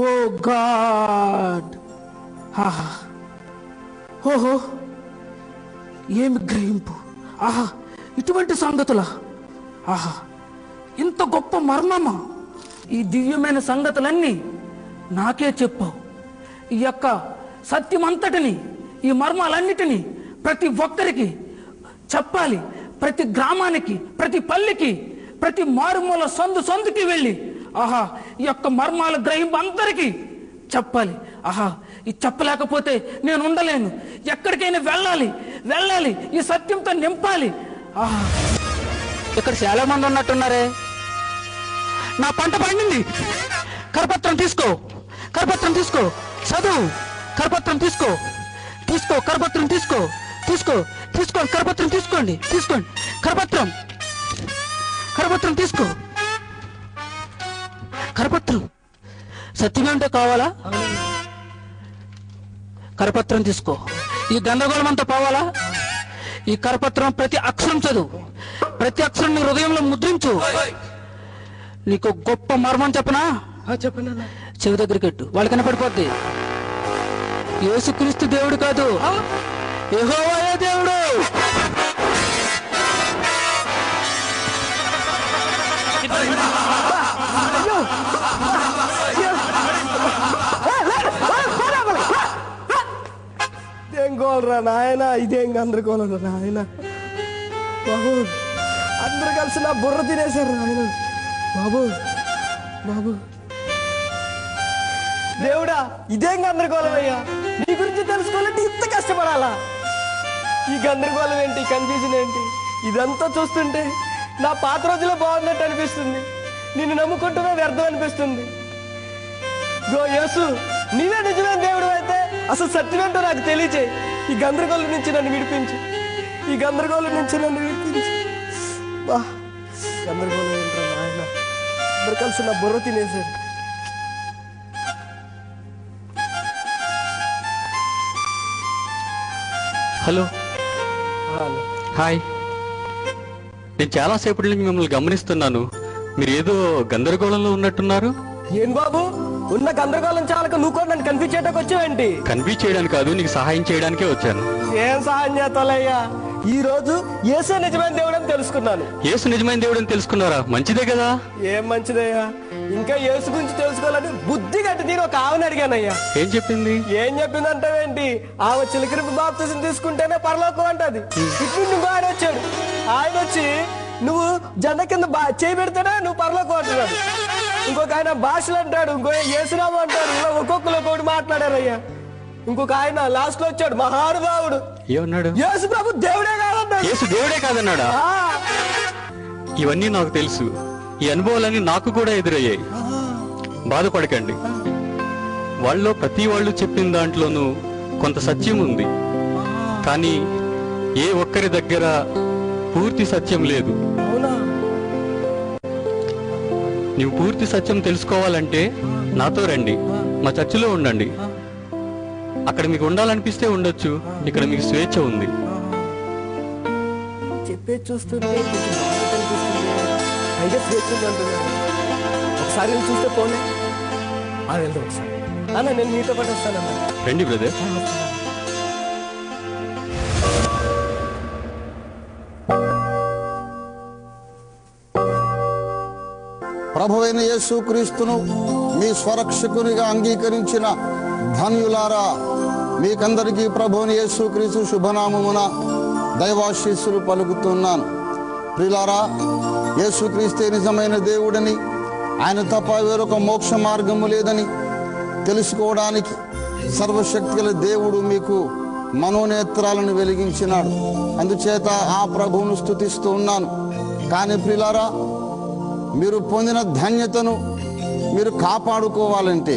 ఓ God! ఆహా! ఓహో, ఏమి గ్రహింపు! ఆహా, ఇటువంటి సంగతులా? ఆహా, ఇంత గొప్ప మర్మమా? ఈ దివ్యమైన సంగతులన్నీ నాకే చెప్పావు. ఈ యొక్క సత్యమంతటిని, ఈ మర్మాలన్నిటినీ ప్రతి ఒక్కరికి చెప్పాలి. ప్రతి గ్రామానికి, ప్రతి పల్లికి, ప్రతి మారుమూల సందుకి వెళ్ళి ఆహా, ఈ యొక్క మర్మాల గ్రహింపు అందరికీ చెప్పాలి. ఆహా, ఇది చెప్పలేకపోతే నేను ఉండలేను. ఎక్కడికైనా వెళ్ళాలి, ఈ సత్యంతో నింపాలి. ఆహా, ఇక్కడ చాలా మంది ఉన్నట్టున్నారే. నా పంట పండింది. కరపత్రం తీసుకో, చదువు. కరపత్రం తీసుకో, కరపత్రం తీసుకో. కరపత్రం తీసుకోండి. కరపత్రం తీసుకో. కరపత్రం సత్యమేంటో కావాలా? కరపత్రం తీసుకో. ఈ గందరగోళం అంతా పోవాలా? ఈ కరపత్రం ప్రతి అక్షరం చదువు. ప్రతి అక్షరం నీ హృదయంలో ముద్రించు. నీకు గొప్ప మర్మం చెప్పనా? చెప్పండి. చెవి దగ్గరికి పెట్టు, వాళ్ళకి కనపడిపోద్ది. యేసుక్రీస్తు దేవుడు కాదు, యెహోవాయే దేవుడు. ఇదేం గోలరా నాయన, ఇదేం గందరగోళరా నాయన. బాబు, అందరు కలిసి నా బుర్ర తినేశారు నాయన. బాబు దేవుడా, ఇదేం గందరగోళం అయ్యా. నీ గురించి తెలుసుకోవాలంటే ఇంత కష్టపడాలా? ఈ గందరగోళం ఏంటి, కన్ఫ్యూజన్ ఏంటి? ఇదంతా చూస్తుంటే నా పాత రోజుల్లో బాగున్నట్టు అనిపిస్తుంది. నిన్ను నమ్ముకుంటూనే వ్యర్థం అనిపిస్తుంది. యేసు, నీవే నిజమైన దేవుడు అయితే అసలు సత్యమేంటో నాకు తెలియచేయి. ఈ గందరగోళం నుంచి నన్ను విడిపించు. గందరగోళం ఏంట్రా నాయన, అందరు కలిసి నా బుర్ర తినేశారు. Hello, hi. నేను చాలాసేపటి నుంచి మిమ్మల్ని గమనిస్తున్నాను. మీరు ఏదో గందరగోళంలో ఉన్నట్టున్నారు. ఏం బాబు, ఉన్న గందరగోళం చాలక నువ్వు కూడా నన్ను కన్ఫ్యూజ్ చేయడానికి వచ్చావేంటి? కన్ఫ్యూజ్ చేయడానికి కాదు, నీకు సహాయం చేయడానికే వచ్చాను. ఏం సహాయం చేస్తాలయ్యా? ఈ రోజు యేసు నిజమైన దేవుడు అని తెలుసుకున్నాను. యేసు నిజమైన దేవుడు అని తెలుసుకున్నారా? మంచిదే కదా. ఏం మంచిదయ్యా, ఇంకా యేసు గురించి తెలుసుకోవాలని బుద్ధి గట్టి నేను ఒక ఆవుని అడిగానయ్యా. ఏం చెప్పిందంటావేంటి? ఆమె చిలకరింపు బాప్తిజం తీసుకుంటేనే పరలోకం అంటది. ఇప్పుడు నువ్వు ఆయన వచ్చి నువ్వు జెండ కింద చేయి పెడితేనే నువ్వు పరలోకం అంటున్నాడు. ఇంకొక ఆయన భాషలు అంటాడు, ఇంకో యేసునామం అంటాడు. ఇలా ఒక్కొక్కరు ఒక్కొక్కటి మాట్లాడారయ్యా. ఇంకొక ఆయన లాస్ట్ లో వచ్చాడు, మహానుభావుడు. ఏమన్నాడు? యేసు ప్రభు దేవుడే కాదన్నాడు. యేసు దేవుడే కాదన్నాడా? ఇవన్నీ నాకు తెలుసు. ఈ అనుభవాలన్నీ నాకు కూడా ఎదురయ్యాయి. బాధపడకండి. వాళ్ళలో ప్రతి వాళ్ళు చెప్పిన దాంట్లోనూ కొంత సత్యం ఉంది. కానీ ఏ ఒక్కరి దగ్గర పూర్తి సత్యం లేదు. నీవు పూర్తి సత్యం తెలుసుకోవాలంటే నాతో రండి, మా చర్చిలో ఉండండి. అక్కడ మీకు ఉండాలనిపిస్తే ఉండొచ్చు, ఇక్కడ మీకు స్వేచ్ఛ ఉంది. చెప్పే చూస్తుంటే ఒకసారి చూస్తే పోలే. వెళ్దాం ఒకసారి. అన్న, నేను మీతో పాటు వస్తానన్నా. రండి బ్రదర్. ప్రభువైన యేసుక్రీస్తును మీ స్వరక్షకునిగా అంగీకరించిన ధన్యులారా, మీకందరికీ ప్రభువైన యేసుక్రీస్తు శుభనామమున దైవాశీస్సులు పలుకుతున్నాను. ప్రియులారా, యేసుక్రీస్తే నిజమైన దేవుడని, ఆయన తప్ప వేరొక మోక్ష మార్గము లేదని తెలుసుకోవడానికి సర్వశక్తిగల దేవుడు మీకు మనోనేత్రాలను వెలిగించినాడు. అందుచేత ఆ ప్రభువును స్తుతిస్తూ ఉన్నాను. కానీ ప్రియులారా, మీరు పొందిన ధన్యతను మీరు కాపాడుకోవాలంటే,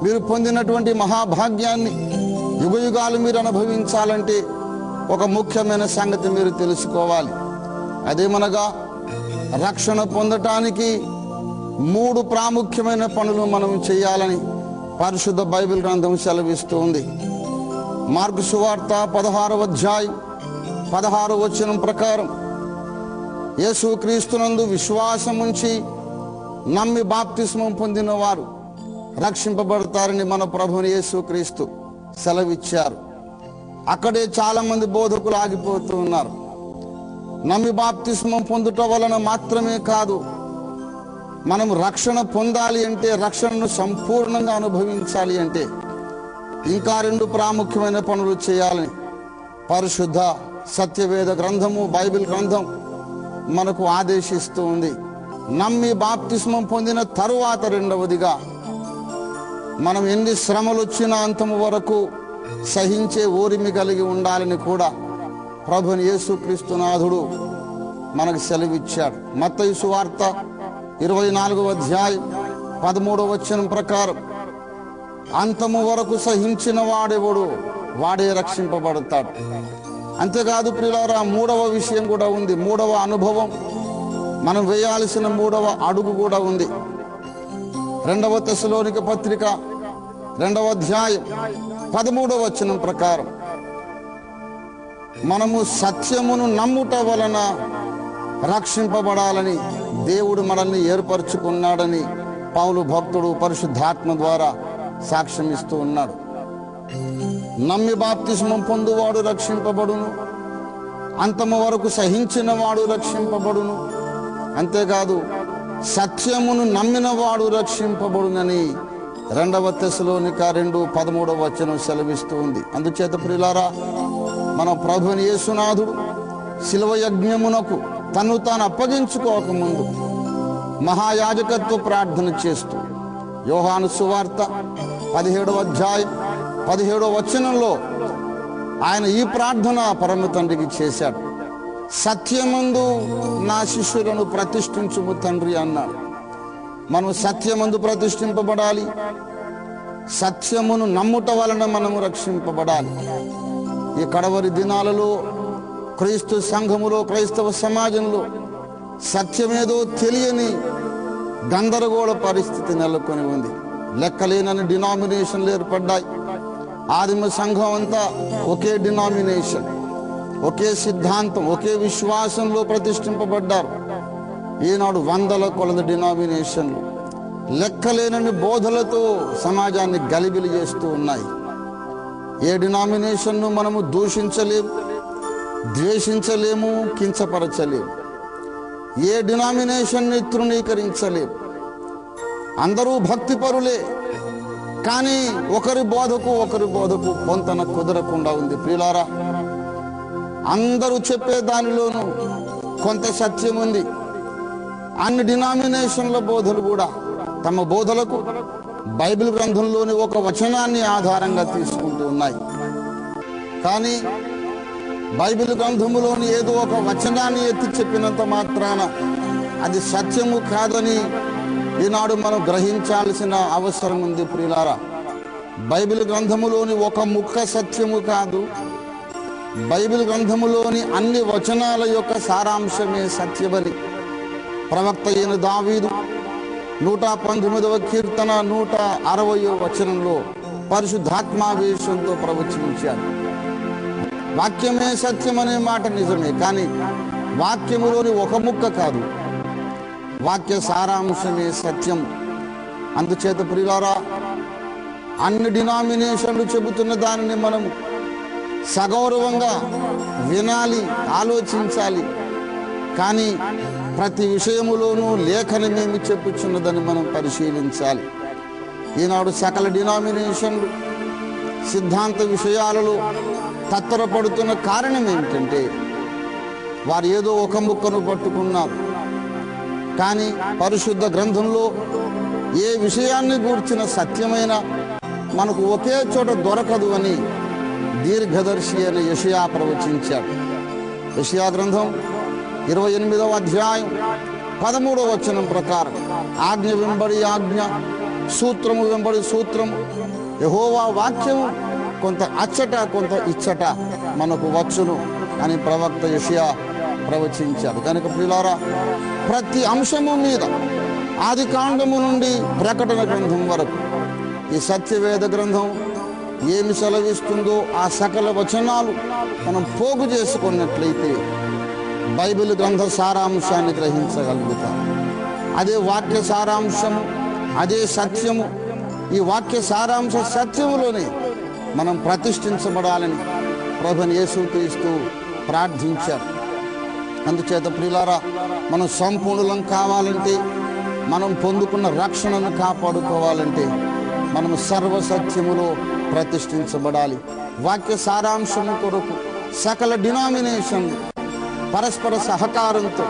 మీరు పొందినటువంటి మహాభాగ్యాన్ని యుగయుగాలు మీరు అనుభవించాలంటే ఒక ముఖ్యమైన సంగతి మీరు తెలుసుకోవాలి. అదేమనగా, రక్షణ పొందటానికి 3 ప్రాముఖ్యమైన పనులు మనం చేయాలని పరిశుద్ధ బైబిల్ గ్రంథం సెలవిస్తూ ఉంది. మార్కు సువార్త 16వ అధ్యాయం 16వ వచనం ప్రకారం, యేసుక్రీస్తునందు విశ్వాసముంచి నమ్మి బాప్తిస్మం పొందిన వారు రక్షింపబడతారని మన ప్రభువుని యేసుక్రీస్తు సెలవిచ్చారు. అక్కడే చాలా మంది బోధకులు ఆగిపోతూ ఉన్నారు. నమ్మి బాప్తిస్మం పొందుట వలన మాత్రమే కాదు, మనం రక్షణ పొందాలి అంటే, రక్షణను సంపూర్ణంగా అనుభవించాలి అంటే ఇంకా 2 ప్రాముఖ్యమైన పనులు చేయాలని పరిశుద్ధ సత్యవేద గ్రంథము, బైబిల్ గ్రంథం మనకు ఆదేశిస్తూ ఉంది. నమ్మి బాప్తిస్మం పొందిన తరువాత రెండవదిగా మనం ఎన్ని శ్రమలు వచ్చినా అంతము వరకు సహించే ఓరిమి కలిగి ఉండాలని కూడా ప్రభుని యేసుక్రీస్తునాథుడు మనకు సెలవిచ్చాడు. మత్తయి సువార్త 24వ అధ్యాయం 13వ వచనం ప్రకారం అంతము వరకు సహించిన వాడెవడు వాడే రక్షింపబడతాడు. అంతేకాదు ప్రియులారా, 3వ విషయం కూడా ఉంది. 3వ అనుభవం, మనం వేయాల్సిన 3వ అడుగు కూడా ఉంది. 2వ తెస్సలోనిక పత్రిక 2వ అధ్యాయం 13వ వచనం ప్రకారం మనము సత్యమును నమ్ముట వలన రక్షింపబడాలని దేవుడు మనల్ని ఏర్పరచుకున్నాడని పౌలు భక్తుడు పరిశుద్ధాత్మ ద్వారా సాక్ష్యం ఇస్తూ ఉన్నాడు. నమ్మి బాప్తిస్మం పొందువాడు రక్షింపబడును, అంతము వరకు సహించిన వాడు రక్షింపబడును, అంతేకాదు సత్యమును నమ్మిన వాడు రక్షింపబడునని 2వ తెస్సలోనిక 2:13వ వచనం సెలవిస్తూ ఉంది. అందుచేత ప్రియులారా, మన ప్రభుని యేసునాథుడు శిలువ యజ్ఞమునకు తను తాను అప్పగించుకోకముందు మహాయాజకత్వ ప్రార్థన చేస్తూ యోహాను సువార్త 17వ అధ్యాయం 17వ వచనంలో ఆయన ఈ ప్రార్థన పరమ తండ్రికి చేశాడు. సత్యమందు నా శిష్యులను ప్రతిష్ఠించుము తండ్రి అన్నాడు. మనం సత్యమందు ప్రతిష్ఠింపబడాలి. సత్యమును నమ్ముట వలన మనము రక్షింపబడాలి. ఈ కడవరి దినాలలో క్రీస్తు సంఘములో, క్రైస్తవ సమాజంలో సత్యమేదో తెలియని గందరగోళ పరిస్థితి నెలకొని ఉంది. లెక్కలేనని డినామినేషన్లు ఏర్పడ్డాయి. ఆదిమ సంఘం అంతా ఒకే డినామినేషన్, ఒకే సిద్ధాంతం, ఒకే విశ్వాసంలో ప్రతిష్ఠింపబడ్డారు. ఈనాడు 100ల కొలది డినామినేషన్లు లెక్కలేనని బోధలతో సమాజాన్ని గలిబిలి చేస్తూ ఉన్నాయి. ఏ డినామినేషన్ను మనము దూషించలేము, ద్వేషించలేము, కించపరచలేము. ఏ డినామినేషన్ని తృణీకరించలేము. అందరూ భక్తిపరులే, కానీ ఒకరి బోధకు పొంతన కుదరకుండా ఉంది. ప్రియులారా, అందరూ చెప్పే దానిలోనూ కొంత సత్యం ఉంది. అన్ని డినామినేషన్ల బోధలు కూడా తమ బోధలకు బైబిల్ గ్రంథంలోని ఒక వచనాన్ని ఆధారంగా తీసుకుంటూ ఉన్నాయి. కానీ బైబిల్ గ్రంథములోని ఏదో ఒక వచనాన్ని ఎత్తి చెప్పినంత మాత్రాన అది సత్యము కాదని ఈనాడు మనం గ్రహించాల్సిన అవసరం ఉంది. ప్రియులారా, బైబిల్ గ్రంథములోని ఒక ముక్క సత్యము కాదు, బైబిల్ గ్రంథములోని అన్ని వచనాల యొక్క సారాంశమే సత్యమని ప్రవక్త అయిన దావీదు 119వ కీర్తన 160వ వచనంలో పరిశుద్ధాత్మావేశంతో ప్రవచించాడు. వాక్యమే సత్యమనే మాట నిజమే, కానీ వాక్యములోని ఒక ముక్క కాదు, వాక్య సారాంశమే సత్యం. అందుచేత ప్రియులారా, అన్ని డినామినేషన్లు చెబుతున్న దానిని మనం సగౌరవంగా వినాలి, ఆలోచించాలి. కానీ ప్రతి విషయములోనూ లేఖనమేమి చెప్పుచున్నదని మనం పరిశీలించాలి. ఈనాడు సకల డినామినేషన్లు సిద్ధాంత విషయాలలో తత్తరపడుతున్న కారణం ఏమిటంటే, వారు ఏదో ఒక ముక్కను పట్టుకున్నారు. కానీ పరిశుద్ధ గ్రంథంలో ఏ విషయాన్ని గూర్చిన సత్యమైన మనకు ఒకే చోట దొరకదు అని దీర్ఘదర్శి అయిన యెషయా ప్రవచించాడు. యెషయా గ్రంథం 28వ అధ్యాయం 13వ వచనం ప్రకారం ఆజ్ఞ వెంబడి ఆజ్ఞ, సూత్రము వెంబడి సూత్రము, యెహోవా వాక్యము కొంత అచ్చట కొంత ఇచ్చట మనకు వచ్చును అని ప్రవక్త యెషయా ప్రవచించాడు. కనుక ప్రియులారా, ప్రతి అంశము మీద ఆది కాండము నుండి ప్రకటన గ్రంథం వరకు ఈ సత్యవేద గ్రంథం ఏమి సెలవిస్తుందో ఆ సకల వచనాలు మనం పోగు చేసుకున్నట్లయితే బైబిల్ గ్రంథ సారాంశాన్ని గ్రహించగలుగుతాం. అదే వాక్య సారాంశము, అదే సత్యము, ఈ వాక్య సారాంశ సత్యములోనే మనం ప్రతిష్ఠించబడాలని ప్రభుని యేసుక్రీస్తు ప్రార్థించారు. అందుచేత ప్రియులారా, మనం సంపూర్ణులం కావాలంటే, మనం పొందుకున్న రక్షణను కాపాడుకోవాలంటే మనం సర్వసత్యములో ప్రతిష్ఠించబడాలి. వాక్య సారాంశము కొరకు సకల డినామినేషన్లు పరస్పర సహకారంతో,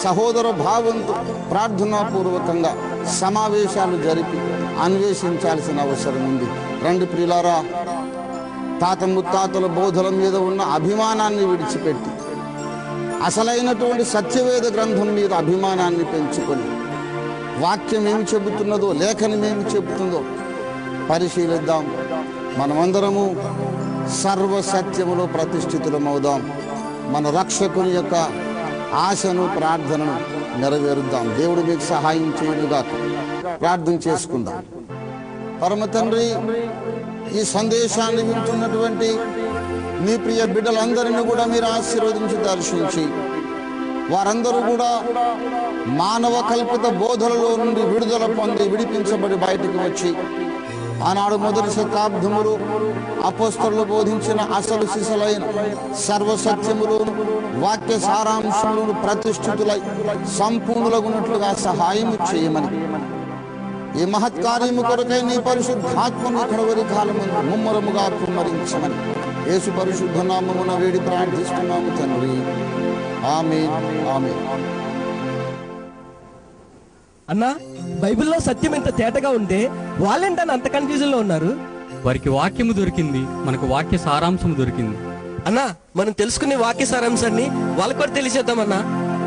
సహోదర భావంతో ప్రార్థనాపూర్వకంగా సమావేశాలు జరిపి అన్వేషించాల్సిన అవసరం ఉంది. రండి ప్రియులారా, తాత ముత్తాతల బోధల మీద ఉన్న అభిమానాన్ని విడిచిపెట్టి అసలైనటువంటి సత్యవేద గ్రంథం మీద అభిమానాన్ని పెంచుకొని వాక్యం ఏమి చెబుతున్నదో, లేఖనం ఏమి చెబుతుందో పరిశీలిద్దాం. మనమందరము సర్వసత్యములో ప్రతిష్ఠితులమవుదాం. మన రక్షకుని యొక్క ఆశను, ప్రార్థనను నెరవేరుద్దాం. దేవుడు మీకు సహాయం చేయునుగా. ప్రార్థన చేసుకుందాం. పరమ తండ్రి, ఈ సందేశాన్ని వింటున్నటువంటి నీ ప్రియ బిడ్డలందరినీ కూడా మీరు ఆశీర్వదించి దర్శించి వారందరూ కూడా మానవ కల్పిత బోధలలో నుండి విడుదల పొంది విడిపించబడి బయటకు వచ్చి ఆనాడు మొదటి శతాబ్దములు అపోస్తలులు బోధించిన అసలు సిసలైన సర్వసత్యములను వాక్య సారాంశములను ప్రతిష్ఠితులై సంపూర్ణులగునట్లుగా సహాయము చేయమని, ఈ మహత్కార్యము కొరకై నీ పరిశుద్ధాత్మను కడవరి కాలమందు ముమ్మరముగా కుమ్మరించమని యేసు పరిశుద్ధ నామమున వేడి ప్రార్థిస్తున్నాము తండ్రి. ఆమేన్, ఆమేన్. అన్నా, బైబిల్లో సత్యం ఎంత తేటగా ఉంటే వాళ్ళేంటని అంత కన్ఫ్యూజన్ లో ఉన్నారు? వారికి వాక్యము దొరికింది, మనకు వాక్య సారాంశము దొరికింది. అన్నా, మనం తెలుసుకునే వాక్య సారాంశాన్ని వాళ్ళకు కూడా తెలిసేద్దామన్నా.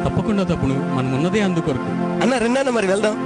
తప్పకుండా తప్పును, మనం ఉన్నదే అందుకొరకు. అన్నా, రెండన్నా మరి వెళ్దాం.